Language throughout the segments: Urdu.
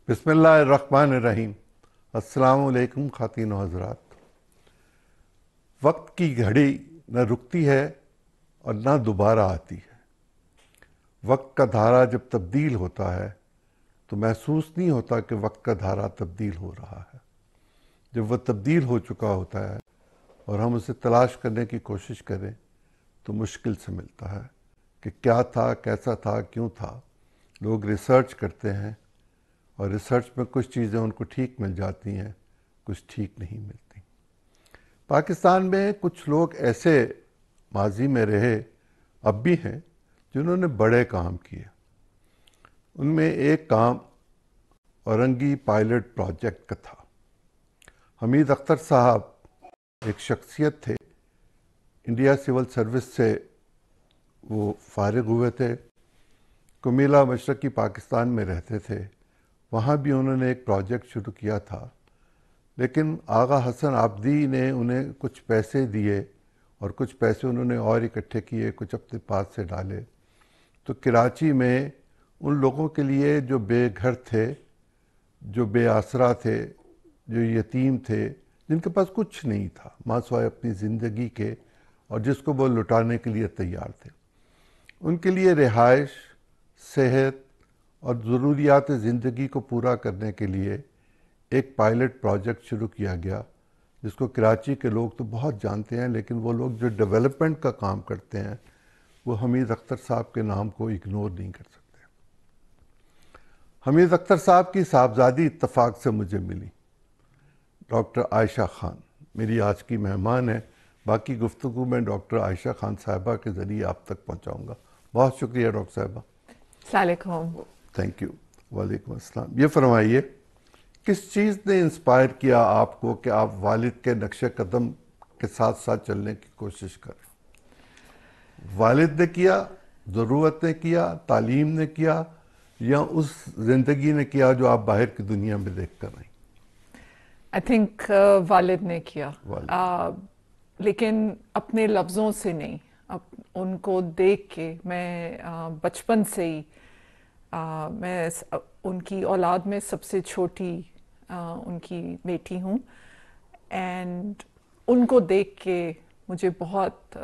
بسم اللہ الرحمن الرحیم۔ السلام علیکم خواتین و حضرات۔ وقت کی گھڑی نہ رکتی ہے اور نہ دوبارہ آتی ہے۔ وقت کا دھارا جب تبدیل ہوتا ہے تو محسوس نہیں ہوتا کہ وقت کا دھارا تبدیل ہو رہا ہے۔ جب وہ تبدیل ہو چکا ہوتا ہے اور ہم اسے تلاش کرنے کی کوشش کریں تو مشکل سے ملتا ہے کہ کیا تھا، کیسا تھا، کیوں تھا۔ لوگ ریسرچ کرتے ہیں اور ریسرچ میں کچھ چیزیں ان کو ٹھیک مل جاتی ہیں، کچھ ٹھیک نہیں ملتی۔ پاکستان میں کچھ لوگ ایسے ماضی میں رہے، اب بھی ہیں، جنہوں نے بڑے کام کیے۔ ان میں ایک کام اورنگی پائلٹ پروجیکٹ کا تھا۔ حمید اختر صاحب ایک شخصیت تھے، انڈیا سول سروس سے وہ فارغ ہوئے تھے، کمیلا مشرقی پاکستان میں رہتے تھے۔ وہاں بھی انہوں نے ایک پروجیکٹ شروع کیا تھا، لیکن آغا حسن آبدی نے انہیں کچھ پیسے دیے اور کچھ پیسے انہوں نے اور اکٹھے کیے، کچھ اپنے پاس سے ڈالے، تو کراچی میں ان لوگوں کے لیے جو بے گھر تھے، جو بے آسرا تھے، جو یتیم تھے، جن کے پاس کچھ نہیں تھا ماں سوائے اپنی زندگی کے، اور جس کو وہ لٹانے کے لیے تیار تھے، ان کے لیے رہائش، صحت اور ضروریات زندگی کو پورا کرنے کے لیے ایک پائلٹ پروجیکٹ شروع کیا گیا، جس کو کراچی کے لوگ تو بہت جانتے ہیں، لیکن وہ لوگ جو ڈیولپمنٹ کا کام کرتے ہیں وہ حمید اختر صاحب کے نام کو اگنور نہیں کر سکتے۔ حمید اختر صاحب کی صاحبزادی اتفاق سے مجھے ملی، ڈاکٹر عائشہ خان میری آج کی مہمان ہے۔ باقی گفتگو میں ڈاکٹر عائشہ خان صاحبہ کے ذریعے آپ تک پہنچاؤں گا۔ بہت شکریہ ڈاکٹر صاحبہ۔ السلام علیکم۔ Thank you. وعلیکم السلام۔ یہ فرمائیے، کس چیز نے انسپائر کیا آپ کو کہ آپ والد کے نقش قدم کے ساتھ ساتھ چلنے کی کوشش کریں؟ والد نے کیا، ضرورت نے کیا، تعلیم نے کیا، یا اس زندگی نے کیا جو آپ باہر کی دنیا میں دیکھ کر رہی؟ آئی تھنک والد نے کیا، لیکن اپنے لفظوں سے نہیں، ان کو دیکھ کے۔ میں بچپن سے ہی میں ان کی اولاد میں سب سے چھوٹی ان کی بیٹی ہوں، اینڈ ان کو دیکھ کے مجھے بہت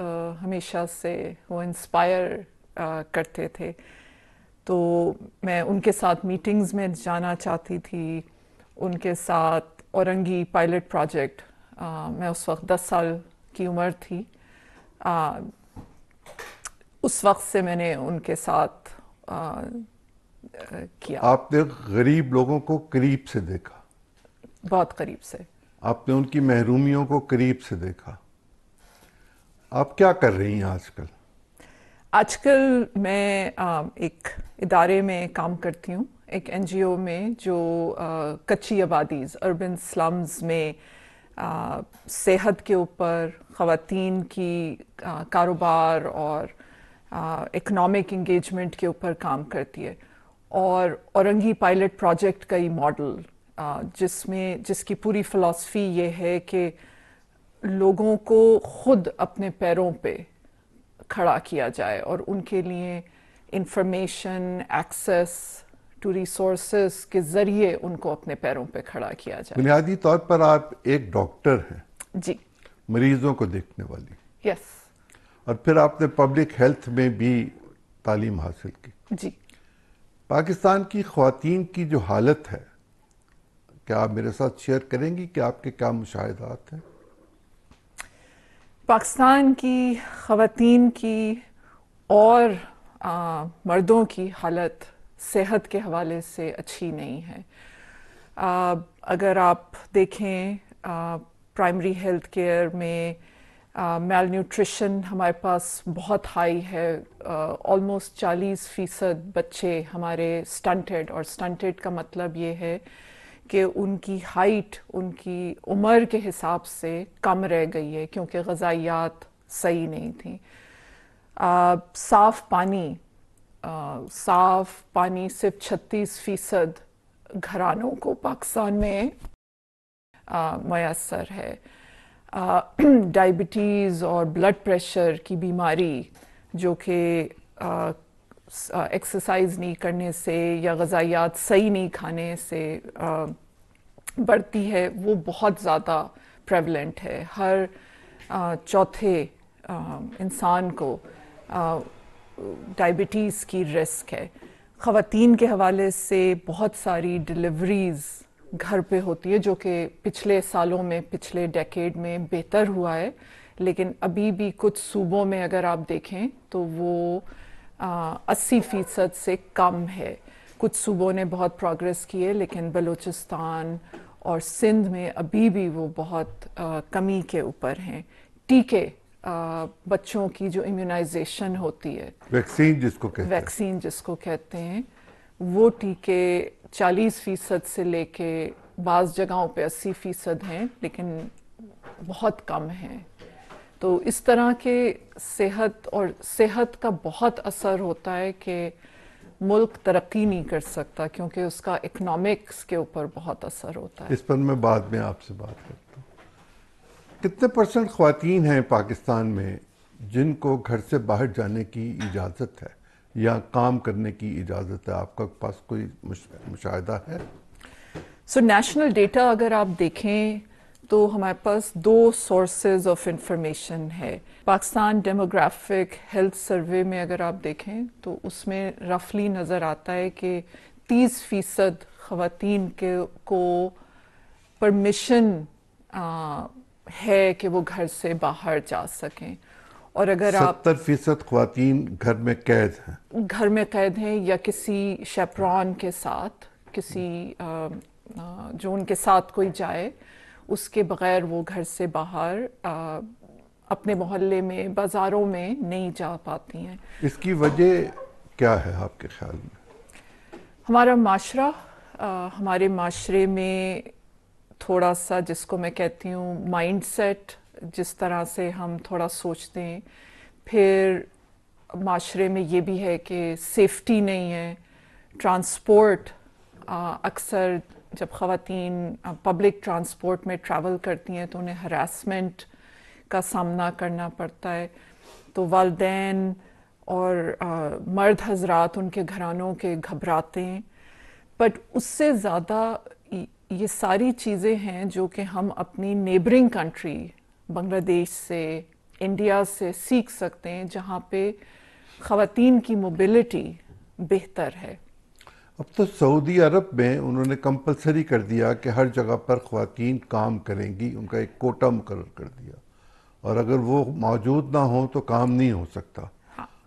ہمیشہ سے وہ انسپائر کرتے تھے۔ تو میں ان کے ساتھ میٹنگز میں جانا چاہتی تھی، ان کے ساتھ اورنگی پائلٹ پروجیکٹ، میں اس وقت 10 سال کی عمر تھی، اس وقت سے میں نے ان کے ساتھ کیا۔ آپ نے غریب لوگوں کو قریب سے دیکھا، بہت قریب سے۔ آپ نے ان کی محرومیوں کو قریب سے دیکھا۔ آپ کیا کر رہی ہیں آج کل؟ آج کل میں ایک ادارے میں کام کرتی ہوں، ایک NGO میں، جو کچی آبادیز، اربن سلمز میں صحت کے اوپر، خواتین کی کاروبار اور اکنامک انگیجمنٹ کے اوپر کام کرتی ہے، اور اورنگی پائلٹ پروجیکٹ کا ہی ماڈل، جس کی پوری فلسفی یہ ہے کہ لوگوں کو خود اپنے پیروں پہ کھڑا کیا جائے، اور ان کے لیے انفارمیشن، ایکسیس ٹو ریسورسز کے ذریعے ان کو اپنے پیروں پہ کھڑا کیا جائے۔ بنیادی طور پر آپ ایک ڈاکٹر ہیں، جی، مریضوں کو دیکھنے والی، یس، اور پھر آپ نے پبلک ہیلتھ میں بھی تعلیم حاصل کی۔ جی۔ پاکستان کی خواتین کی جو حالت ہے، کیا آپ میرے ساتھ شیئر کریں گی کہ آپ کے کیا مشاہدات ہیں؟ پاکستان کی خواتین کی اور مردوں کی حالت صحت کے حوالے سے اچھی نہیں ہے۔ اگر آپ دیکھیں پرائمری ہیلتھ کیئر میں میل نیوٹریشن ہمارے پاس بہت ہائی ہے، آلموسٹ 40% بچے ہمارے سٹنٹڈ، اور سٹنٹڈ کا مطلب یہ ہے کہ ان کی ہائٹ ان کی عمر کے حساب سے کم رہ گئی ہے، کیونکہ غذائیات صحیح نہیں تھیں۔ صاف پانی صرف 36% گھرانوں کو پاکستان میں میسر ہے۔ ڈائبٹیز اور بلڈ پریشر کی بیماری، جو کہ ایکسرسائز نہیں کرنے سے یا غذائیات صحیح نہیں کھانے سے بڑھتی ہے، وہ بہت زیادہ پریولنٹ ہے. ہر چوتھے انسان کو ڈائبٹیز کی رسک ہے. خواتین کے حوالے سے بہت ساری ڈلیوریز گھر پہ ہوتی ہے، جو کہ پچھلے سالوں میں، پچھلے ڈیکیڈ میں بہتر ہوا ہے، لیکن ابھی بھی کچھ صوبوں میں اگر آپ دیکھیں تو وہ 80% سے کم ہے. کچھ صوبوں نے بہت پروگریس کی ہے، لیکن بلوچستان اور سندھ میں ابھی بھی وہ بہت کمی کے اوپر ہیں. ٹیکے، بچوں کی جو امیونائزیشن ہوتی ہے، ویکسین جس کو کہتے ہیں، ویکسین جس کو کہتے ہیں، وہ ٹیکے 40% سے لے کے بعض جگہوں پہ 80% ہیں، لیکن بہت کم ہیں. تو اس طرح کے صحت کا بہت اثر ہوتا ہے کہ ملک ترقی نہیں کر سکتا، کیونکہ اس کا اکنامکس کے اوپر بہت اثر ہوتا ہے. اس پر میں بعد میں آپ سے بات کرتا ہوں. کتنے % خواتین ہیں پاکستان میں جن کو گھر سے باہر جانے کی اجازت ہے یا کام کرنے کی اجازت ہے؟ آپ کا پاس کوئی مشاہدہ ہے؟ نیشنل ڈیٹا اگر آپ دیکھیں تو ہمارے پاس 2 سورسز آف انفارمیشن ہے. پاکستان ڈیموگرافک ہیلتھ سروے میں اگر آپ دیکھیں تو اس میں رفلی نظر آتا ہے کہ 30% خواتین کو پرمیشن ہے کہ وہ گھر سے باہر جا سکیں. اور اگر آپ 70% خواتین گھر میں قید ہیں یا کسی شیپرون کے ساتھ، کسی جو ان کے ساتھ کوئی جائے، اس کے بغیر وہ گھر سے باہر اپنے محلے میں، بازاروں میں نہیں جا پاتی ہیں. اس کی وجہ کیا ہے آپ کے خیال میں؟ ہمارا معاشرہ، ہمارے معاشرے میں تھوڑا سا، جس کو میں کہتی ہوں مائنڈ سیٹ، جس طرح سے ہم تھوڑا سوچتے ہیں. پھر معاشرے میں یہ بھی ہے کہ سیفٹی نہیں ہے. ٹرانسپورٹ، اکثر جب خواتین پبلک ٹرانسپورٹ میں ٹریول کرتی ہیں تو انہیں ہراسمنٹ کا سامنا کرنا پڑتا ہے. تو والدین اور مرد حضرات، ان کے گھرانوں کے گھبراتے ہیں. بٹ اس سے زیادہ یہ ساری چیزیں ہیں جو کہ ہم اپنی نیبرنگ کنٹری بنگلہ دیش سے، انڈیا سے سیکھ سکتے ہیں، جہاں پہ خواتین کی موبلٹی بہتر ہے. اب تو سعودی عرب میں انہوں نے کمپلسری کر دیا کہ ہر جگہ پر خواتین کام کریں گی، ان کا ایک کوٹا مقرر کر دیا، اور اگر وہ موجود نہ ہوں تو کام نہیں ہو سکتا.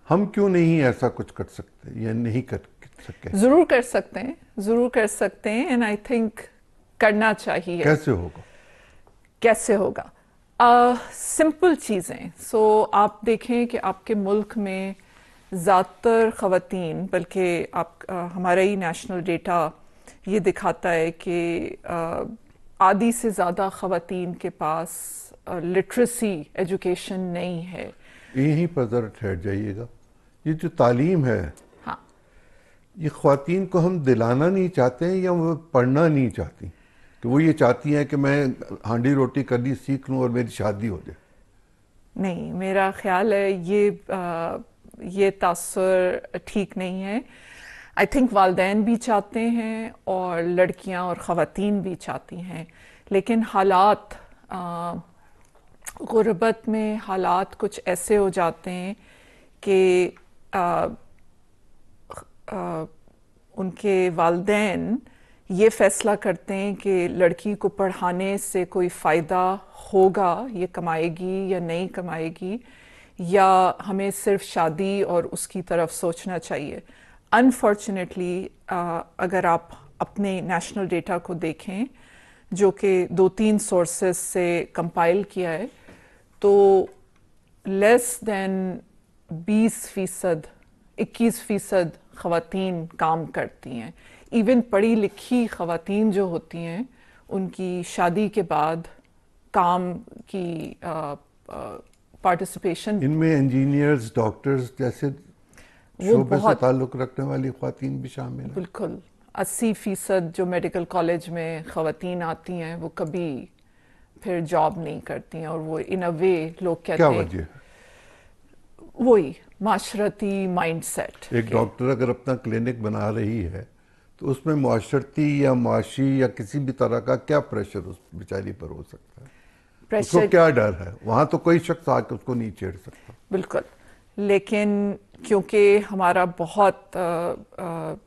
ہم کیوں نہیں ایسا کچھ کر سکتے یا نہیں کر سکے؟ ضرور کر سکتے ہیں، ضرور کر سکتے ہیں، اینڈ آئی تھنک کرنا چاہیے. کیسے ہوگا؟ سمپل چیزیں. آپ دیکھیں کہ آپ کے ملک میں زیادہ تر خواتین، بلکہ ہمارا ہی نیشنل ڈیٹا یہ دکھاتا ہے کہ آدھی سے زیادہ خواتین کے پاس لٹریسی ایجوکیشن نہیں ہے. یہیں پر ذرا ٹھہر جائیے گا. یہ جو تعلیم ہے، یہ خواتین کو ہم دلانا نہیں چاہتے ہیں یا وہ پڑھنا نہیں چاہتی؟ کہ وہ یہ چاہتی ہیں کہ میں ہانڈی روٹی کرنی سیکھ لوں اور میری شادی ہو جائے؟ نہیں، میرا خیال ہے یہ تاثر ٹھیک نہیں ہے. آئی تھنک والدین بھی چاہتے ہیں اور لڑکیاں اور خواتین بھی چاہتی ہیں، لیکن حالات، غربت میں حالات کچھ ایسے ہو جاتے ہیں کہ ان کے والدین یہ فیصلہ کرتے ہیں کہ لڑکی کو پڑھانے سے کوئی فائدہ ہوگا، یہ کمائے گی یا نہیں کمائے گی، یا ہمیں صرف شادی اور اس کی طرف سوچنا چاہیے. انفارچونیٹلی اگر آپ اپنے نیشنل ڈیٹا کو دیکھیں، جو کہ 2-3 سورسز سے کمپائل کیا ہے، تو لیس دین 21% خواتین کام کرتی ہیں. ایون پڑھی لکھی خواتین جو ہوتی ہیں، ان کی شادی کے بعد کام کی پارٹیسپیشن، ان میں انجینئرز، ڈاکٹرز جیسے شعبے سے تعلق رکھنے والی خواتین بھی شامل ہیں. بالکل 80% جو میڈیکل کالج میں خواتین آتی ہیں وہ کبھی پھر جاب نہیں کرتی ہیں، اور وہ ان اے وے لوگ کہتے ہیں. کیا وجہ ہے؟ وہی معاشرتی مائنڈ سیٹ. ایک ڈاکٹر اگر اپنا کلینک بنا رہی ہے تو اس میں معاشرتی یا معاشی یا کسی بھی طرح کا کیا پریشر اس بیچاری پر ہو سکتا ہے؟ اس کو کیا ڈر ہے؟ وہاں تو کوئی شخص آ کے اس کو نہیں چھیڑ سکتا. بالکل. لیکن کیونکہ ہمارا بہت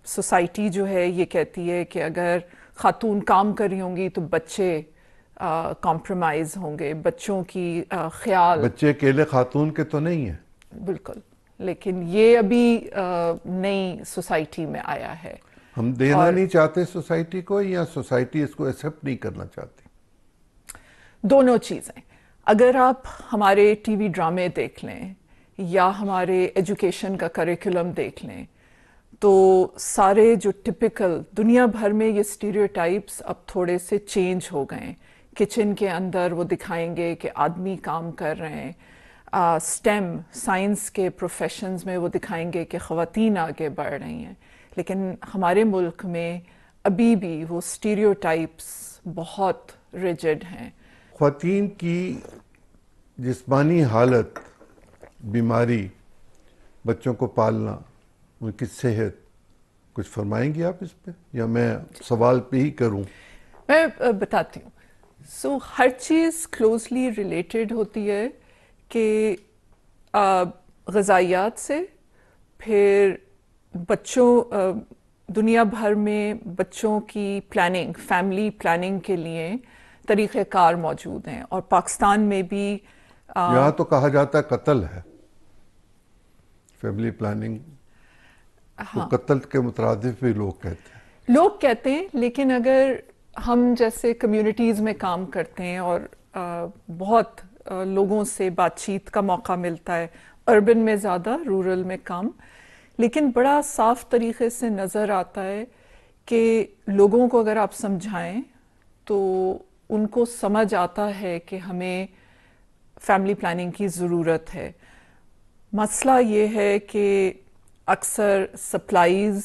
سوسائٹی جو ہے یہ کہتی ہے کہ اگر خاتون کام کر رہی ہوں گی تو بچے کمپرومائز ہوں گے، بچوں کی خیال. بچے اکیلے خاتون کے تو نہیں ہیں. بالکل. لیکن یہ ابھی نئی سوسائٹی میں آیا ہے. ہم دینا نہیں چاہتے سوسائٹی کو، یا سوسائٹی اس کو ایکسیپٹ نہیں کرنا چاہتی؟ دونوں چیزیں. اگر آپ ہمارے ٹی وی ڈرامے دیکھ لیں یا ہمارے ایجوکیشن کا کریکولم دیکھ لیں تو سارے جو ٹپیکل دنیا بھر میں یہ اسٹیریوٹائپس اب تھوڑے سے چینج ہو گئے ہیں. کچن کے اندر وہ دکھائیں گے کہ آدمی کام کر رہے ہیں. اسٹیم سائنس کے پروفیشنز میں وہ دکھائیں گے کہ خواتین آگے بڑھ رہی ہیں. لیکن ہمارے ملک میں ابھی بھی وہ اسٹیریوٹائپس بہت ریجڈ ہیں. خواتین کی جسمانی حالت، بیماری، بچوں کو پالنا، ان کی صحت، کچھ فرمائیں گی آپ اس پہ، یا میں سوال پہ ہی کروں؟ میں بتاتی ہوں. ہر چیز کلوزلی ریلیٹڈ ہوتی ہے کہ غذائیات سے، پھر بچوں دنیا بھر میں بچوں کی پلاننگ، فیملی پلاننگ کے لیے طریقہ کار موجود ہیں. اور پاکستان میں بھی یہاں تو کہا جاتا ہے قتل ہے فیملی پلاننگ. وہ قتل کے مترادف بھی لوگ کہتے ہیں. لیکن اگر ہم جیسے کمیونٹیز میں کام کرتے ہیں اور بہت لوگوں سے بات چیت کا موقع ملتا ہے، اربن میں زیادہ، رورل میں کم، لیکن بڑا صاف طریقے سے نظر آتا ہے کہ لوگوں کو اگر آپ سمجھائیں تو ان کو سمجھ آتا ہے کہ ہمیں فیملی پلاننگ کی ضرورت ہے. مسئلہ یہ ہے کہ اکثر سپلائیز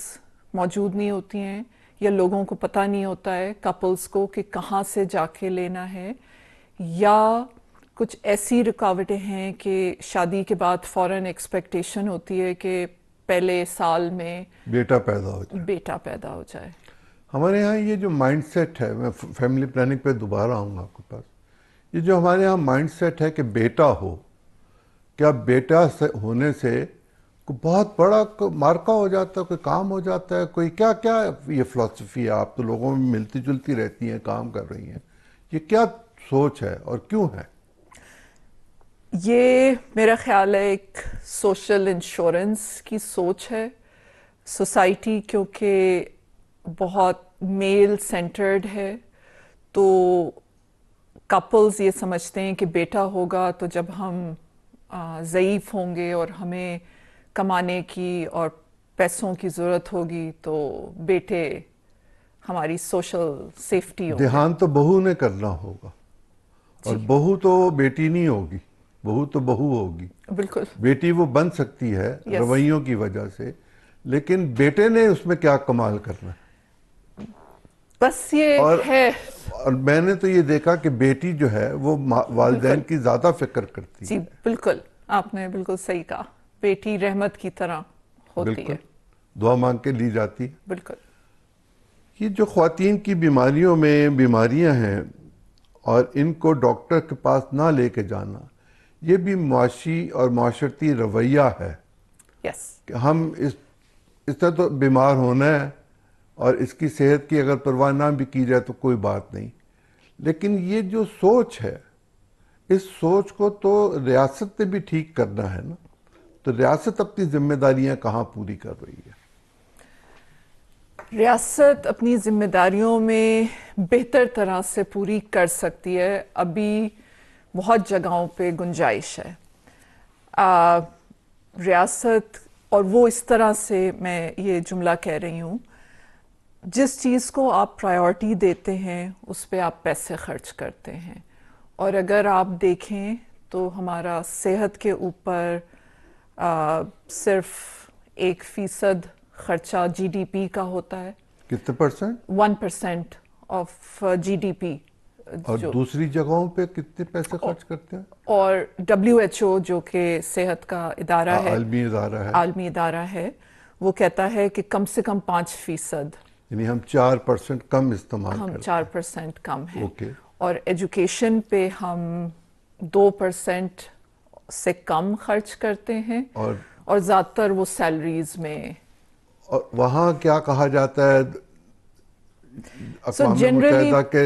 موجود نہیں ہوتی ہیں، یا لوگوں کو پتہ نہیں ہوتا ہے کپلز کو کہ کہاں سے جا کے لینا ہے، یا کچھ ایسی رکاوٹیں ہیں کہ شادی کے بعد فوراً ایکسپیکٹیشن ہوتی ہے کہ پہلے سال میں بیٹا پیدا ہو جائے. ہمارے ہاں یہ جو مائنڈ سیٹ ہے، میں فیملی پلاننگ پہ دوبارہ آؤں گا آپ کے پاس. یہ جو ہمارے ہاں مائنڈ سیٹ ہے کہ بیٹا ہو، کیا بیٹا ہونے سے کوئی بہت بڑا مارکا ہو جاتا ہے، کوئی کام ہو جاتا ہے، کوئی کیا یہ فلسفی ہے؟ آپ تو لوگوں میں ملتی جلتی رہتی ہیں، کام کر رہی ہیں، یہ کیا سوچ ہے اور کیوں ہے؟ یہ میرا خیال ہے ایک سوشل انشورنس کی سوچ ہے. سوسائٹی کیونکہ بہت میل سینٹرڈ ہے تو کپلز یہ سمجھتے ہیں کہ بیٹا ہوگا تو جب ہم ضعیف ہوں گے اور ہمیں کمانے کی اور پیسوں کی ضرورت ہوگی تو بیٹے ہماری سوشل سیفٹی ہوگی. دھیان تو بہو نے کرنا ہوگا، اور بہو تو بیٹی نہیں ہوگی، بہو تو بہو ہوگی. بالکل. بیٹی وہ بن سکتی ہے رویوں کی وجہ سے، لیکن بیٹے نے اس میں کیا کمال کرنا ہے؟ بس یہ ہے. اور میں نے تو یہ دیکھا کہ بیٹی جو ہے وہ والدین کی زیادہ فکر کرتی ہے. جی بالکل، آپ نے بالکل صحیح کہا. بیٹی رحمت کی طرح ہوتی ہے، دعا مانگ کے لی جاتی ہے. بالکل. یہ جو خواتین کی بیماریوں میں بیماریاں ہیں اور ان کو ڈاکٹر کے پاس نہ لے کے جانا، یہ بھی معاشی اور معاشرتی رویہ ہے. کہ ہم اس طرح تو بیمار ہونا ہے اور اس کی صحت کی اگر پرواہ نہ بھی کی جائے تو کوئی بات نہیں. لیکن یہ جو سوچ ہے، اس سوچ کو تو ریاست نے بھی ٹھیک کرنا ہے نا. تو ریاست اپنی ذمہ داریاں کہاں پوری کر رہی ہے؟ ریاست اپنی ذمہ داریوں میں بہتر طرح سے پوری کر سکتی ہے. ابھی بہت جگہوں پہ گنجائش ہے. ریاست، اور وہ اس طرح سے میں یہ جملہ کہہ رہی ہوں، جس چیز کو آپ پرائیورٹی دیتے ہیں اس پہ آپ پیسے خرچ کرتے ہیں. اور اگر آپ دیکھیں تو ہمارا صحت کے اوپر صرف 1% خرچہ GDP کا ہوتا ہے. کتنے پرسنٹ؟ 1% آف GDP اور دوسری جگہوں پہ کتنے پیسے خرچ کرتے ہیں؟ اور WHO جو کہ صحت کا ادارہ ہے، عالمی ادارہ ہے، وہ کہتا ہے کہ کم سے کم 5%، یعنی ہم 4% کم استعمال ہم کرتے 4% کم ہیں، اوکے، اور ایجوکیشن پہ ہم 2% سے کم خرچ کرتے ہیں، اور زیادہ تر وہ سیلریز میں. اور وہاں کیا کہا جاتا ہے اقوام متحدہ کے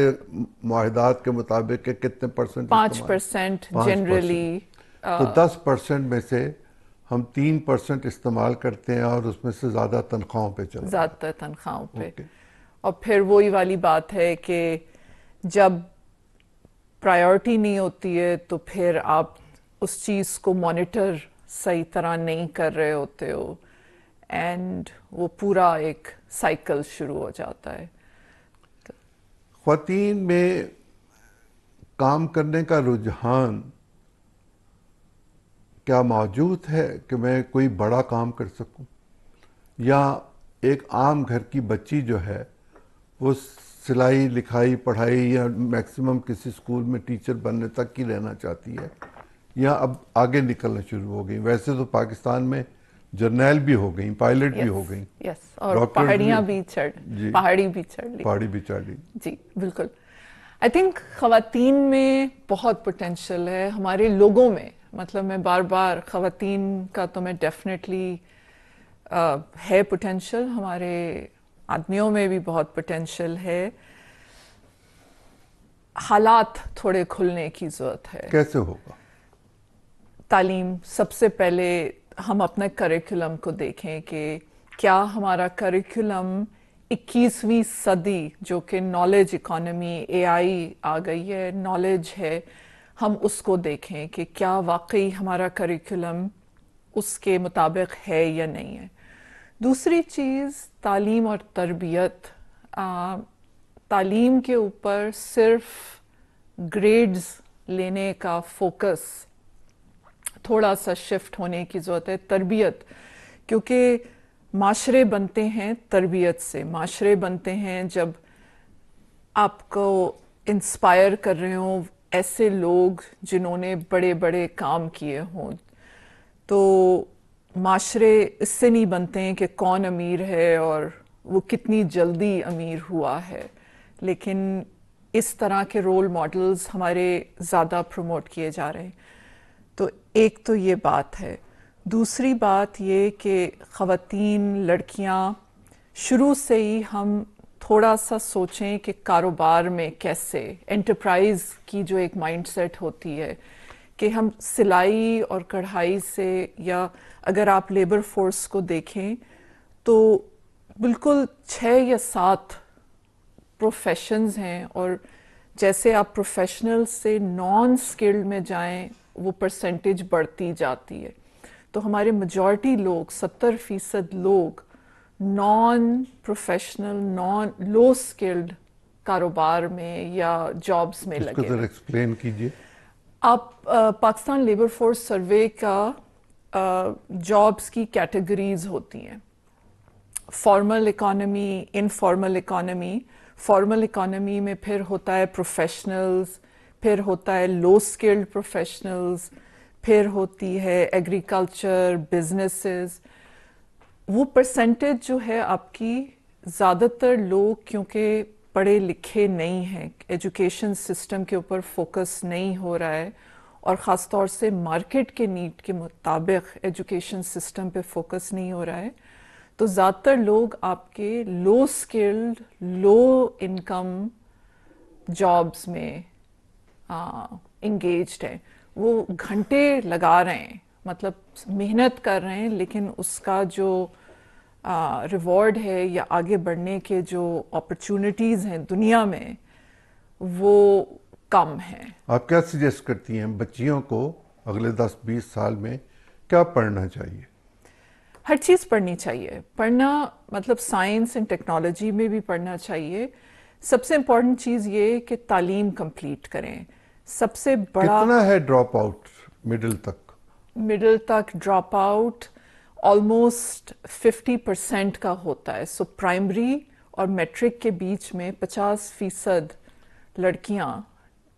معاہدات کے مطابق کہ کتنے پرسنٹ؟ 5% جنرلی. تو 10% میں سے ہم 3% استعمال کرتے ہیں، اور اس میں سے زیادہ تنخواہوں پہ چلتا ہے، زیادہ تر تنخواہوں پہ. اور پھر وہی والی بات ہے کہ جب پرائیورٹی نہیں ہوتی ہے تو پھر آپ اس چیز کو مانیٹر صحیح طرح نہیں کر رہے ہوتے ہو، اینڈ وہ پورا ایک سائیکل شروع ہو جاتا ہے. خواتین میں کام کرنے کا رجحان کیا موجود ہے کہ میں کوئی بڑا کام کر سکوں، یا ایک عام گھر کی بچی جو ہے وہ سلائی لکھائی پڑھائی یا میکسیمم کسی اسکول میں ٹیچر بننے تک کی رہنا چاہتی ہے، یا اب آگے نکلنا شروع ہو گئی؟ ویسے تو پاکستان میں جرنیل بھی ہو گئیں، پائلٹ بھی ہو گئیں، اور پہاڑیاں بھی پہاڑی بھی چڑھ لی. جی بالکل. آئی تھنک خواتین میں بہت پوٹینشیل ہے، ہمارے لوگوں میں. مطلب میں بار بار خواتین کا تو میں ڈیفینیٹلی ہے پوٹینشیل، ہمارے آدمیوں میں بھی بہت پوٹینشیل ہے. حالات تھوڑے کھلنے کی ضرورت ہے. کیسے ہوگا؟ تعلیم. سب سے پہلے ہم اپنے کریکولم کو دیکھیں کہ کیا ہمارا کریکولم 21ویں صدی جو کہ نالج اکانومی AI آ گئی ہے، نالج ہے، ہم اس کو دیکھیں کہ کیا واقعی ہمارا کریکولم اس کے مطابق ہے یا نہیں ہے. دوسری چیز تعلیم اور تربیت. تعلیم کے اوپر صرف گریڈز لینے کا فوکس تھوڑا سا شفٹ ہونے کی ضرورت ہے. تربیت، کیونکہ معاشرے بنتے ہیں تربیت سے. معاشرے بنتے ہیں جب آپ کو انسپائر کر رہے ہوں ایسے لوگ جنہوں نے بڑے بڑے کام کیے ہوں. تو معاشرے اس سے نہیں بنتے ہیں کہ کون امیر ہے اور وہ کتنی جلدی امیر ہوا ہے، لیکن اس طرح کے رول ماڈلز ہمارے زیادہ پروموٹ کیے جا رہے ہیں. تو ایک تو یہ بات ہے. دوسری بات یہ کہ خواتین، لڑکیاں، شروع سے ہی ہم تھوڑا سا سوچیں کہ کاروبار میں کیسے، انٹرپرائز کی جو ایک مائنڈ سیٹ ہوتی ہے کہ ہم سلائی اور کڑھائی سے، یا اگر آپ لیبر فورس کو دیکھیں تو بالکل 6 یا 7 پروفیشنز ہیں، اور جیسے آپ پروفیشنل سے نان اسکلڈ میں جائیں وہ پرسنٹیج بڑھتی جاتی ہے. تو ہمارے میجورٹی لوگ، 70% لوگ نان پروفیشنل، لو اسکلڈ کاروبار میں یا جابس میں لگے. اس کو ذرا ایکسپلین کیجیے. آپ پاکستان لیبر فورس سروے کا جابس کی کیٹیگریز ہوتی ہیں: formal economy, informal economy. Formal economy میں پھر ہوتا ہے پروفیشنلز، پھر ہوتا ہے لو اسکلڈ پروفیشنلز، پھر ہوتی ہے ایگریکلچر، بزنسز. وہ پرسنٹیج جو ہے آپ کی، زیادہ تر لوگ کیونکہ پڑھے لکھے نہیں ہیں، ایجوکیشن سسٹم کے اوپر فوکس نہیں ہو رہا ہے، اور خاص طور سے مارکیٹ کے نیڈ کے مطابق ایجوکیشن سسٹم پہ فوکس نہیں ہو رہا ہے، تو زیادہ تر لوگ آپ کے لو اسکلڈ، لو انکم جابس میں انگیجڈ ہیں. وہ گھنٹے لگا رہے ہیں، مطلب محنت کر رہے ہیں، لیکن اس کا جو ریوارڈ ہے یا آگے بڑھنے کے جو اپرچونٹیز ہیں دنیا میں وہ کم ہیں. آپ کیا سجیسٹ کرتی ہیں بچیوں کو اگلے 10-20 سال میں کیا پڑھنا چاہیے؟ ہر چیز پڑھنی چاہیے. پڑھنا مطلب سائنس اینڈ ٹیکنالوجی میں بھی پڑھنا چاہیے. سب سے امپورٹنٹ چیز یہ کہ تعلیم کمپلیٹ کریں. سب سے بڑا کتنا ہے ڈراپ آؤٹ مڈل تک؟ مڈل تک ڈراپ آؤٹ آلموسٹ 50% کا ہوتا ہے. سو پرائمری اور میٹرک کے بیچ میں 50% لڑکیاں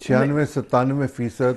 96-97%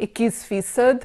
21%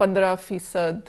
15%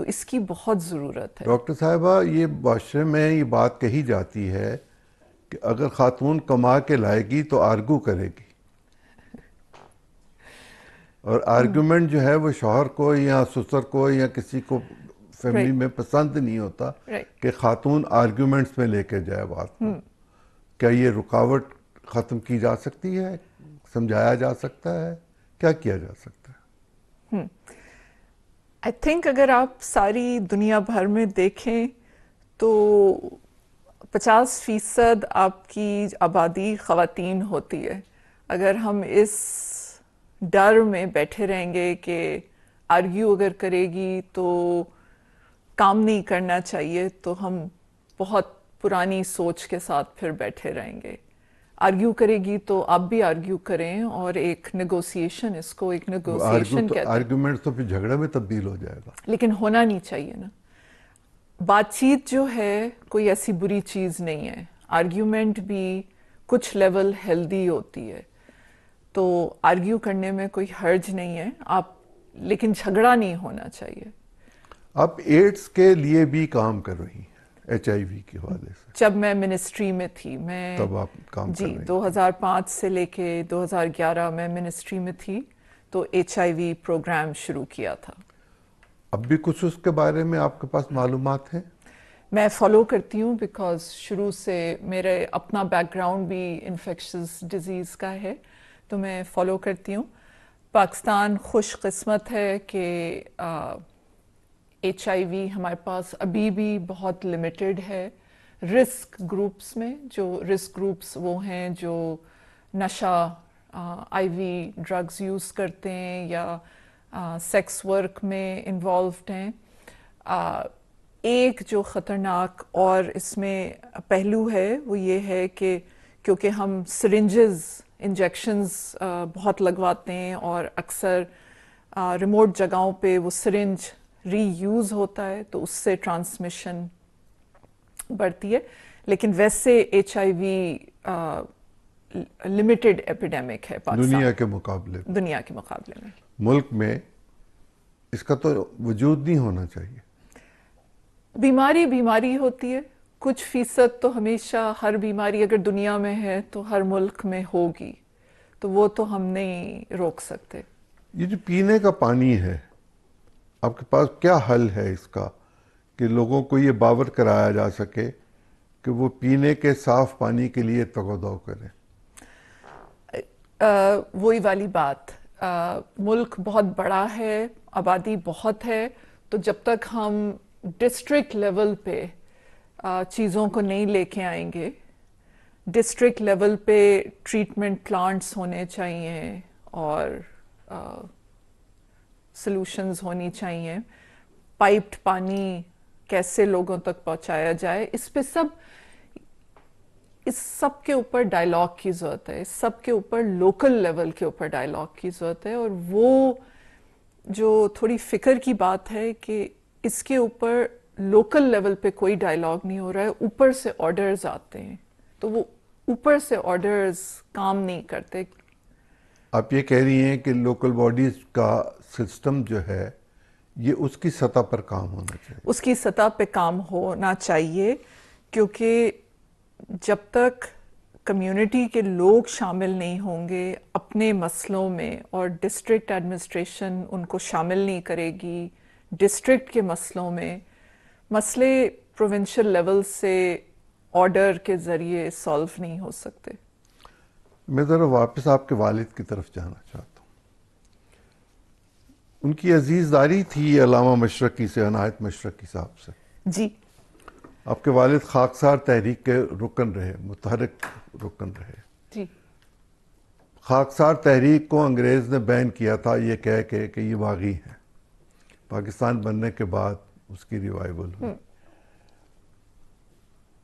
تو اس کی بہت ضرورت ہے. ڈاکٹر صاحبہ یہ معاشرے میں یہ بات کہی جاتی ہے کہ اگر خاتون کما کے لائے گی تو آرگو کرے گی، اور آرگومنٹ جو ہے وہ شوہر کو یا سسر کو یا کسی کو فیملی میں پسند نہیں ہوتا کہ خاتون آرگومنٹس میں لے کے جائے بات کو. کیا یہ رکاوٹ ختم کی جا سکتی ہے، سمجھایا جا سکتا ہے، کیا کیا جا سکتا ہے؟ آئی تھنک اگر آپ ساری دنیا بھر میں دیکھیں تو 50% آپ کی آبادی خواتین ہوتی ہے. اگر ہم اس ڈر میں بیٹھے رہیں گے کہ آرگیو اگر کرے گی تو کام نہیں کرنا چاہیے، تو ہم بہت پرانی سوچ کے ساتھ پھر بیٹھے رہیں گے. آرگیو کرے گی تو آپ بھی آرگیو کریں، اور ایک نیگوسیشن، اس کو ایک نیگوسیشن کہتے ہیں. آرگومنٹ تو پھر جھگڑے میں تبدیل ہو جائے گا. لیکن ہونا نہیں چاہیے نا. بات چیت جو ہے کوئی ایسی بری چیز نہیں ہے. آرگیومنٹ بھی کچھ لیول ہیلدی ہوتی ہے، تو آرگیو کرنے میں کوئی حرج نہیں ہے آپ، لیکن جھگڑا نہیں ہونا چاہیے. آپ ایڈز کے لیے بھی کام کر رہی ہیں، ایچ آئی وی کے حوالے سے. جب میں منسٹری میں تھی، میں تب آپ کام کر رہی ہیں. 2005 سے لے کے 2011 میں منسٹری میں تھی، تو ایچ آئی وی پروگرام شروع کیا تھا. اب بھی کچھ اس کے بارے میں آپ کے پاس معلومات ہیں؟ میں فالو کرتی ہوں، بیکاز شروع سے میرے اپنا بیک گراؤنڈ بھی انفیکشس ڈیزیز کا ہے، تو میں فالو کرتی ہوں. پاکستان خوش قسمت ہے کہ ایچ آئی وی ہمارے پاس ابھی بھی بہت لمیٹڈ ہے. رسک گروپس میں، جو رسک گروپس وہ ہیں جو نشہ، آئی وی ڈرگز یوز کرتے ہیں یا سیکس ورک میں انوالوڈ ہیں. ایک جو خطرناک اور اس میں پہلو ہے وہ یہ ہے کہ کیونکہ ہم سرنجز، انجیکشنز بہت لگواتے ہیں، اور اکثر ریموٹ جگہوں پہ وہ سرنج ری یوز ہوتا ہے، تو اس سے ٹرانسمیشن بڑھتی ہے. لیکن ویسے H I V limited epidemic ہے پاکستان، دنیا کے مقابلے میں. ملک میں اس کا تو وجود نہیں ہونا چاہیے. بیماری ہوتی ہے. کچھ فیصد تو ہمیشہ ہر بیماری اگر دنیا میں ہے تو ہر ملک میں ہوگی، تو وہ تو ہم نہیں روک سکتے. یہ جو پینے کا پانی ہے، آپ کے پاس کیا حل ہے اس کا کہ لوگوں کو یہ باور کرایا جا سکے کہ وہ پینے کے صاف پانی کے لیے تگودو کریں؟ وہی والی بات، ملک بہت بڑا ہے، آبادی بہت ہے، تو جب تک ہم ڈسٹرکٹ لیول پہ چیزوں کو نہیں لے کے آئیں گے، ڈسٹرکٹ لیول پہ ٹریٹمنٹ پلانٹس ہونے چاہیے اور سلوشنز ہونی چاہیے. پائپڈ پانی کیسے لوگوں تک پہنچایا جائے، اس سب کے اوپر ڈائلاگ کی ضرورت ہے. اس سب کے اوپر لوکل لیول کے اوپر ڈائلاگ کی ضرورت ہے. اور وہ جو تھوڑی فکر کی بات ہے کہ اس کے اوپر لوکل لیول پہ کوئی ڈائلاگ نہیں ہو رہا ہے، اوپر سے آرڈرز آتے ہیں، تو وہ اوپر سے آرڈرز کام نہیں کرتے. آپ یہ کہہ رہی ہیں کہ لوکل باڈیز کا سسٹم جو ہے یہ اس کی سطح پر کام ہونا چاہیے. اس کی سطح پہ کام ہونا چاہیے، کیونکہ جب تک کمیونٹی کے لوگ شامل نہیں ہوں گے اپنے مسئلوں میں، اور ڈسٹرکٹ ایڈمنسٹریشن ان کو شامل نہیں کرے گی ڈسٹرکٹ کے مسئلوں میں، مسئلے پروونشل لیول سے آرڈر کے ذریعے سالو نہیں ہو سکتے. میں ذرا واپس آپ کے والد کی طرف جانا چاہتا ہوں. ان کی عزیز داری تھی علامہ مشرقی سے، عنایت مشرقی صاحب سے. جی. آپ کے والد خاکسار تحریک کے رکن رہے، متحرک رکن رہے. جی. خاکسار تحریک کو انگریز نے بین کیا تھا یہ کہہ کے کہ یہ باغی ہے. پاکستان بننے کے بعد اس کی ریوائیول ہوئی.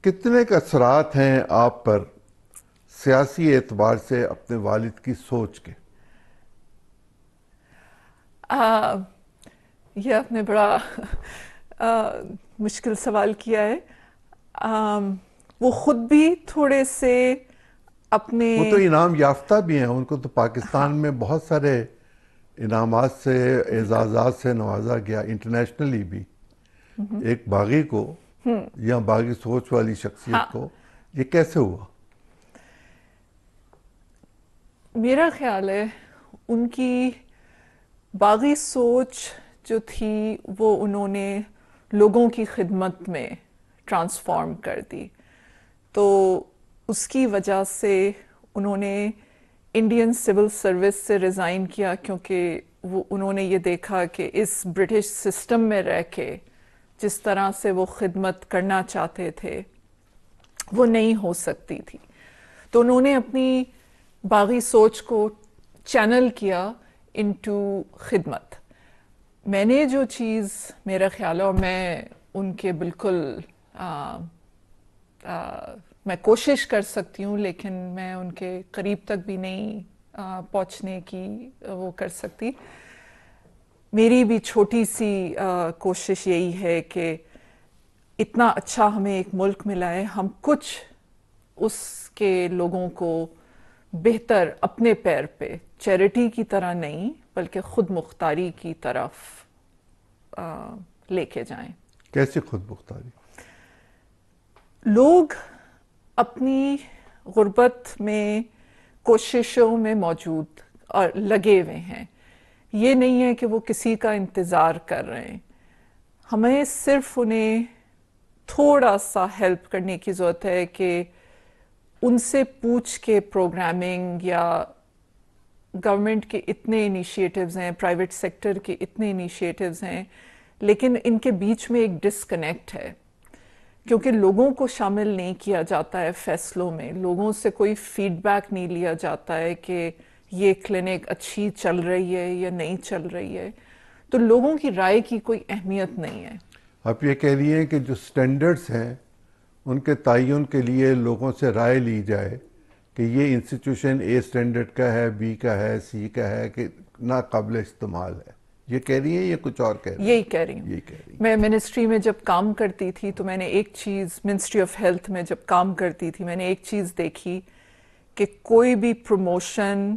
کتنے کے اثرات ہیں آپ پر سیاسی اعتبار سے اپنے والد کی سوچ کے؟ یہ آپ نے بڑا مشکل سوال کیا ہے. وہ خود بھی تھوڑے سے اپنے، وہ تو انعام یافتہ بھی ہیں، ان کو تو پاکستان میں بہت سارے انعامات سے، اعزازات سے نوازا گیا، انٹرنیشنلی بھی. ایک باغی کو یا باغی سوچ والی شخصیت کو یہ کیسے ہوا؟ میرا خیال ہے ان کی باغی سوچ جو تھی وہ انہوں نے لوگوں کی خدمت میں ٹرانسفارم کر دی. تو اس کی وجہ سے انہوں نے انڈین سول سروس سے ریزائن کیا، کیونکہ انہوں نے یہ دیکھا کہ اس برٹش سسٹم میں رہ کے جس طرح سے وہ خدمت کرنا چاہتے تھے وہ نہیں ہو سکتی تھی. تو انہوں نے اپنی باغی سوچ کو چینل کیا انٹو خدمت. میں نے جو چیز میرا خیال ہے، اور میں ان کے بالکل میں کوشش کر سکتی ہوں لیکن میں ان کے قریب تک بھی نہیں پہنچنے کی وہ کر سکتی. میری بھی چھوٹی سی کوشش یہی ہے کہ اتنا اچھا ہمیں ایک ملک ملا ہے، ہم کچھ اس کے لوگوں کو بہتر اپنے پیر پہ چیریٹی کی طرح نہیں بلکہ خود مختاری کی طرف لے کے جائیں. کیسے خود مختاری؟ لوگ اپنی غربت میں کوششوں میں موجود اور لگے ہوئے ہیں. یہ نہیں ہے کہ وہ کسی کا انتظار کر رہے ہیں. ہمیں صرف انہیں تھوڑا سا ہیلپ کرنے کی ضرورت ہے کہ ان سے پوچھ کے پروگرامنگ یا گورنمنٹ کے اتنے انیشیٹوز ہیں، پرائیویٹ سیکٹر کے اتنے انیشیٹوز ہیں، لیکن ان کے بیچ میں ایک ڈسکنیکٹ ہے کیونکہ لوگوں کو شامل نہیں کیا جاتا ہے فیصلوں میں. لوگوں سے کوئی فیڈ بیک نہیں لیا جاتا ہے کہ یہ کلینک اچھی چل رہی ہے یا نہیں چل رہی ہے. تو لوگوں کی رائے کی کوئی اہمیت نہیں ہے. آپ یہ کہہ رہی ہیں کہ جو سٹینڈرڈز ہیں ان کے تعین کے لیے لوگوں سے رائے لی جائے کہ یہ انسٹیٹیوشن اے سٹینڈرڈ کا ہے، بی کا ہے، سی کا ہے، کہ ناقابل استعمال ہے. یہ کہہ رہی ہیں یا کچھ اور کہہ رہی ہیں؟ یہی کہہ رہی ہوں. یہی کہہ رہی ہیں. میں منسٹری میں جب کام کرتی تھی تو میں نے ایک چیز، منسٹری آف ہیلتھ میں جب کام کرتی تھی میں نے ایک چیز دیکھی کہ کوئی بھی پروموشن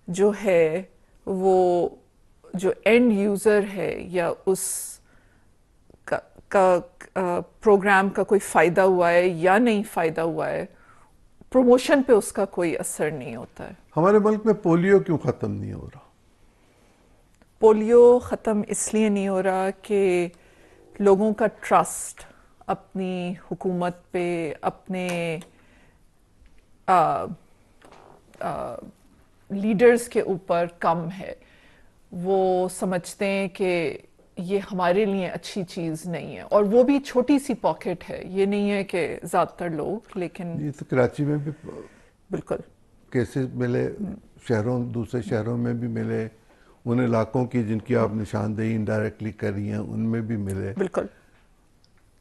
جو ہے وہ جو اینڈ یوزر ہے یا اس کا پروگرام کا کوئی فائدہ ہوا ہے یا نہیں فائدہ ہوا ہے، پروموشن پہ اس کا کوئی اثر نہیں ہوتا ہے. ہمارے ملک میں پولیو کیوں ختم نہیں ہو رہا؟ پولیو ختم اس لیے نہیں ہو رہا کہ لوگوں کا ٹرسٹ اپنی حکومت پہ، اپنے لیڈرز کے اوپر کم ہے. وہ سمجھتے ہیں کہ یہ ہمارے لیے اچھی چیز نہیں ہے، اور وہ بھی چھوٹی سی پاکٹ ہے. یہ نہیں ہے کہ زیادہ تر لوگ، لیکن یہ تو کراچی میں بھی بالکل کیسز ملے، دوسرے شہروں میں بھی ملے، ان علاقوں کی جن کی آپ نشاندہی انڈائریکٹلی کر رہی ہیں ان میں بھی ملے. بالکل.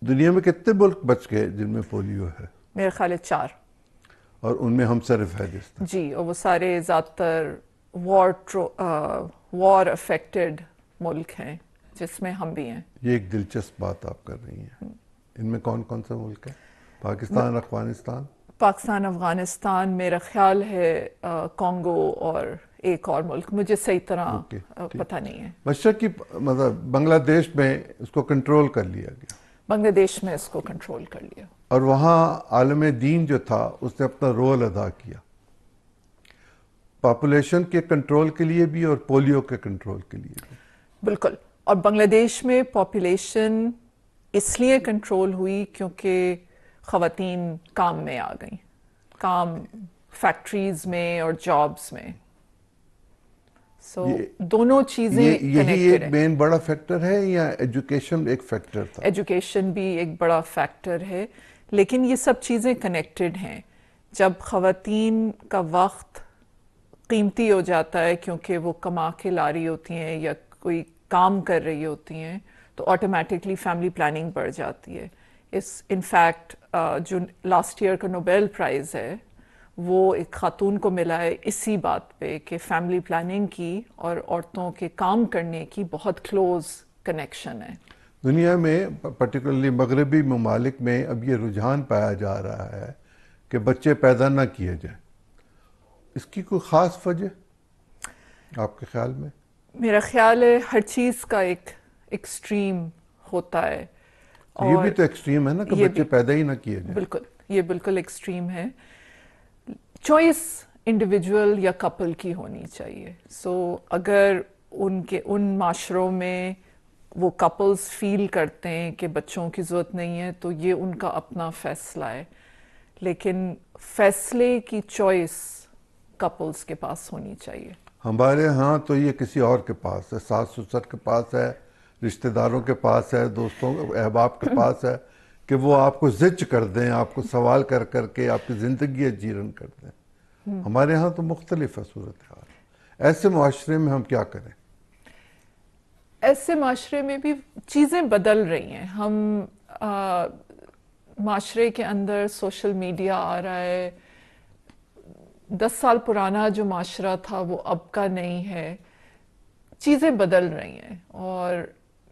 دنیا میں کتنے ملک بچ گئے جن میں پولیو ہے؟ میرے خیال ہے 4. اور ان میں ہم صرف ہے جس طرح؟ جی، اور وہ سارے زیادہ تر وار افیکٹڈ ملک ہیں جس میں ہم بھی ہیں. یہ ایک دلچسپ بات آپ کر رہی ہیں. ان میں کون کون سے ملک ہیں؟ پاکستان، افغانستان؟ پاکستان، افغانستان، میرا خیال ہے کانگو اور ایک اور ملک، مجھے صحیح طرح پتہ نہیں ہے. مشرق کی مطلب بنگلہ دیش میں اس کو کنٹرول کر لیا گیا. بنگلہ دیش میں اس کو کنٹرول کر لیا. اور وہاں عالم دین جو تھا اس نے اپنا رول ادا کیا، پاپولیشن کے کنٹرول کے لیے بھی اور پولیو کے کنٹرول کے لیے بھی. بالکل. اور بنگلہ دیش میں پاپولیشن اس لیے کنٹرول ہوئی کیونکہ خواتین کام میں آ گئیں، کام فیکٹریز میں اور جابز میں. سو دونوں چیزیں یہی ایک مین بڑا فیکٹر ہے یا ایجوکیشن ایک فیکٹر تھا؟ ایجوکیشن بھی ایک بڑا فیکٹر ہے، لیکن یہ سب چیزیں کنیکٹڈ ہیں. جب خواتین کا وقت قیمتی ہو جاتا ہے کیونکہ وہ کما کے لا رہی ہوتی ہیں یا کوئی کام کر رہی ہوتی ہیں تو آٹومیٹکلی فیملی پلاننگ بڑھ جاتی ہے. انفیکٹ جو لاسٹ ایئر کا نوبیل پرائز ہے وہ ایک خاتون کو ملا ہے اسی بات پہ کہ فیملی پلاننگ کی اور عورتوں کے کام کرنے کی بہت کلوز کنیکشن ہے. دنیا میں پرٹیکولرلی مغربی ممالک میں اب یہ رجحان پایا جا رہا ہے کہ بچے پیدا نہ کیے جائیں. اس کی کوئی خاص وجہ آپ کے خیال میں؟ میرا خیال ہے ہر چیز کا ایک ایکسٹریم ہوتا ہے. یہ بھی تو ایکسٹریم ہے نا کہ بچے پیدا ہی نہ کیے جائیں. بالکل, یہ بالکل ایکسٹریم ہے. چوائس انڈیویجول یا کپل کی ہونی چاہیے. سو اگر ان معاشروں میں وہ کپلز فیل کرتے ہیں کہ بچوں کی ضرورت نہیں ہے تو یہ ان کا اپنا فیصلہ ہے, لیکن فیصلے کی چوائس کپلز کے پاس ہونی چاہیے. ہمارے ہاں تو یہ کسی اور کے پاس ہے, ساس سسر کے پاس ہے, رشتہ داروں کے پاس ہے, دوستوں احباب کے پاس ہے کہ وہ آپ کو زج کر دیں, آپ کو سوال کر کر کے آپ کی زندگی اجیرن کر دیں. ہمارے ہاں تو مختلف ہے صورتحال. ایسے معاشرے میں ہم کیا کریں؟ ایسے معاشرے میں بھی چیزیں بدل رہی ہیں. ہم معاشرے کے اندر سوشل میڈیا آ رہا ہے. 10 سال پرانا جو معاشرہ تھا وہ اب کا نہیں ہے. چیزیں بدل رہی ہیں اور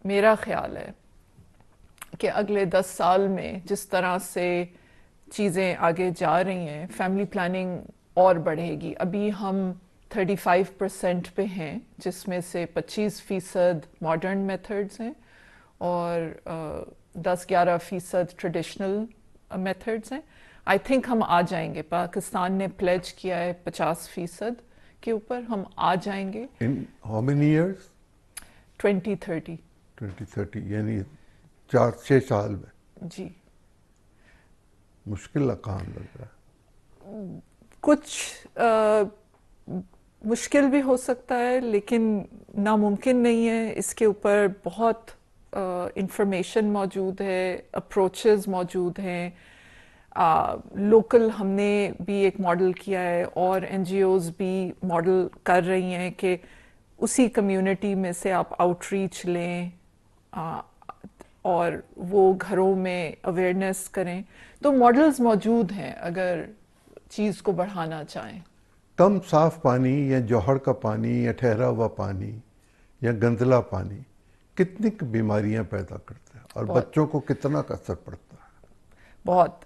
میرا خیال ہے کہ اگلے 10 سال میں جس طرح سے چیزیں آگے جا رہی ہیں فیملی پلاننگ اور بڑھے گی. ابھی ہم 35% پہ ہیں جس میں سے 25% ماڈرن میتھڈز ہیں اور 10-11% ٹریڈیشنل میتھڈز ہیں. آئی تھنک ہم آ جائیں گے. پاکستان نے پلیج کیا ہے 50% کے اوپر. ہم آ جائیں گے. In how many years? 2030. 2030 یعنی 4-6 سال میں. جی. مشکل کام لگ رہا ہے. کچھ مشکل بھی ہو سکتا ہے لیکن ناممکن نہیں ہے. اس کے اوپر بہت انفارمیشن موجود ہے, اپروچز موجود ہیں. لوکل ہم نے بھی ایک ماڈل کیا ہے اور این جی اوز بھی ماڈل کر رہی ہیں کہ اسی کمیونٹی میں سے آپ آؤٹ ریچ لیں اور وہ گھروں میں اویئرنیس کریں. تو ماڈلز موجود ہیں اگر چیز کو بڑھانا چاہیں. کم صاف پانی یا جوہر کا پانی یا ٹھہرا ہوا پانی یا گندلا پانی کتنی بیماریاں پیدا کرتا ہے اور بچوں کو کتنا کا اثر پڑتا ہے؟ بہت.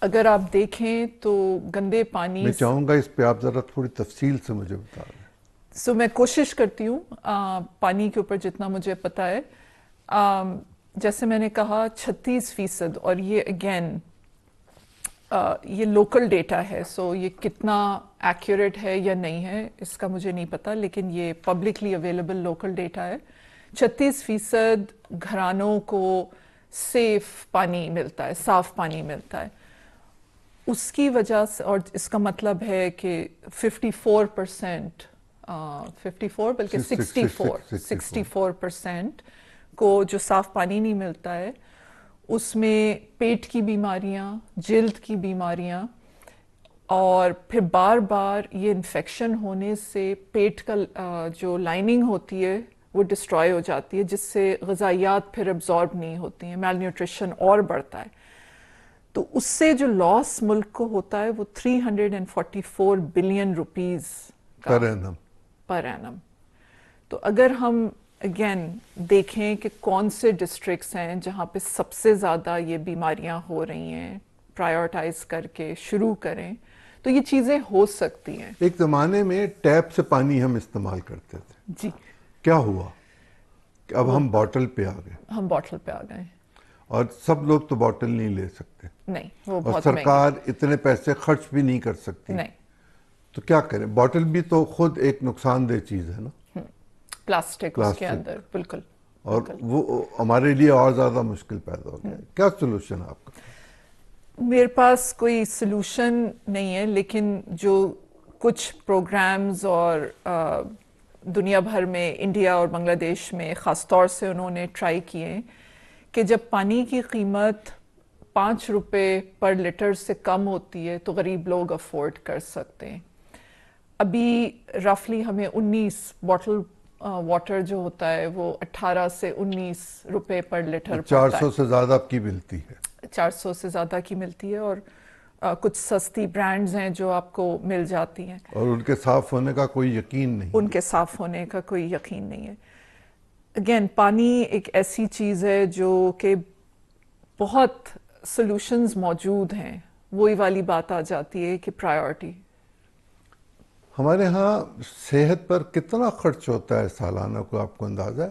اگر آپ دیکھیں تو گندے پانی, میں چاہوں گا اس پہ آپ ذرا تھوڑی تفصیل سے مجھے بتا دیں. سو میں کوشش کرتی ہوں پانی کے اوپر جتنا مجھے پتا ہے. جیسے میں نے کہا 36% اور یہ اگین یہ لوکل ڈیٹا ہے. سو یہ کتنا ایکوریٹ ہے یا نہیں ہے اس کا مجھے نہیں پتا, لیکن یہ پبلکلی اویلیبل لوکل ڈیٹا ہے. 36% گھرانوں کو سیف پانی ملتا ہے, صاف پانی ملتا ہے. اس کی وجہ سے, اور اس کا مطلب ہے کہ 54% 54 بلکہ 64% کو جو صاف پانی نہیں ملتا ہے اس میں پیٹ کی بیماریاں, جلد کی بیماریاں, اور پھر بار بار یہ انفیکشن ہونے سے پیٹ کا جو لائننگ ہوتی ہے وہ ڈسٹروائے ہو جاتی ہے جس سے غذائیات پھر ابزارب نہیں ہوتی ہیں, میل نیوٹریشن اور بڑھتا ہے. تو اس سے جو لاس ملک کو ہوتا ہے وہ 344 بلین روپیز پر اینم. تو اگر ہم اگین دیکھیں کہ کون سے ڈسٹرکٹس ہیں جہاں پہ سب سے زیادہ یہ بیماریاں ہو رہی ہیں, پرائیورٹائز کر کے شروع کریں تو یہ چیزیں ہو سکتی ہیں. ایک زمانے میں ٹیپ سے پانی ہم استعمال کرتے تھے. جی. کیا ہوا کہ اب ہم باٹل پہ آ گئے. ہم باٹل پہ آ گئے اور سب لوگ تو باٹل نہیں لے سکتے. نہیں, وہ اور بہت سرکار اتنے پیسے خرچ بھی نہیں کر سکتی. نہیں. تو کیا کریں؟ باٹل بھی تو خود ایک نقصان دہ چیز ہے نا, پلاسٹک اس کے اندر. بالکل. اور وہ ہمارے لیے اور زیادہ مشکل پیدا ہو گیا. کیا سلوشن آپ کا؟ میرے پاس کوئی سلوشن نہیں ہے, لیکن جو کچھ پروگرامز اور دنیا بھر میں, انڈیا اور بنگلہ دیش میں خاص طور سے انہوں نے ٹرائی کیے کہ جب پانی کی قیمت 5 روپے پر لیٹر سے کم ہوتی ہے تو غریب لوگ افورڈ کر سکتے ہیں. ابھی رفلی ہمیں 19 باٹل واٹر جو ہوتا ہے وہ 18 سے 19 روپے پر لیٹر پڑتا ہے. 400 سے زیادہ کی ملتی ہے. 400 سے زیادہ کی ملتی ہے اور کچھ سستی برانڈز ہیں جو آپ کو مل جاتی ہیں. اور ان کے صاف ہونے کا کوئی یقین نہیں. ان کے صاف ہونے کا کوئی یقین نہیں ہے. اگین پانی ایک ایسی چیز ہے جو کہ بہت سلوشنز موجود ہیں. وہی والی بات آ جاتی ہے کہ پرائیورٹی. ہمارے ہاں صحت پر کتنا خرچ ہوتا ہے سالانہ, کو آپ کو اندازہ ہے؟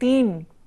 3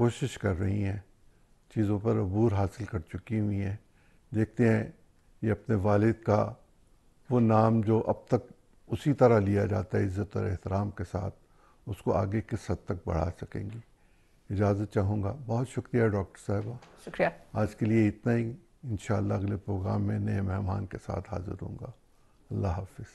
کوشش کر رہی ہیں، چیزوں پر عبور حاصل کر چکی ہوئی ہیں. دیکھتے ہیں یہ اپنے والد کا وہ نام جو اب تک اسی طرح لیا جاتا ہے عزت اور احترام کے ساتھ، اس کو آگے کس حد تک بڑھا سکیں گی. اجازت چاہوں گا. بہت شکریہ ڈاکٹر صاحبہ. شکریہ. آج کے لیے اتنا ہی. انشاءاللہ اگلے پروگرام میں نئے مہمان کے ساتھ حاضر ہوں گا. اللہ حافظ.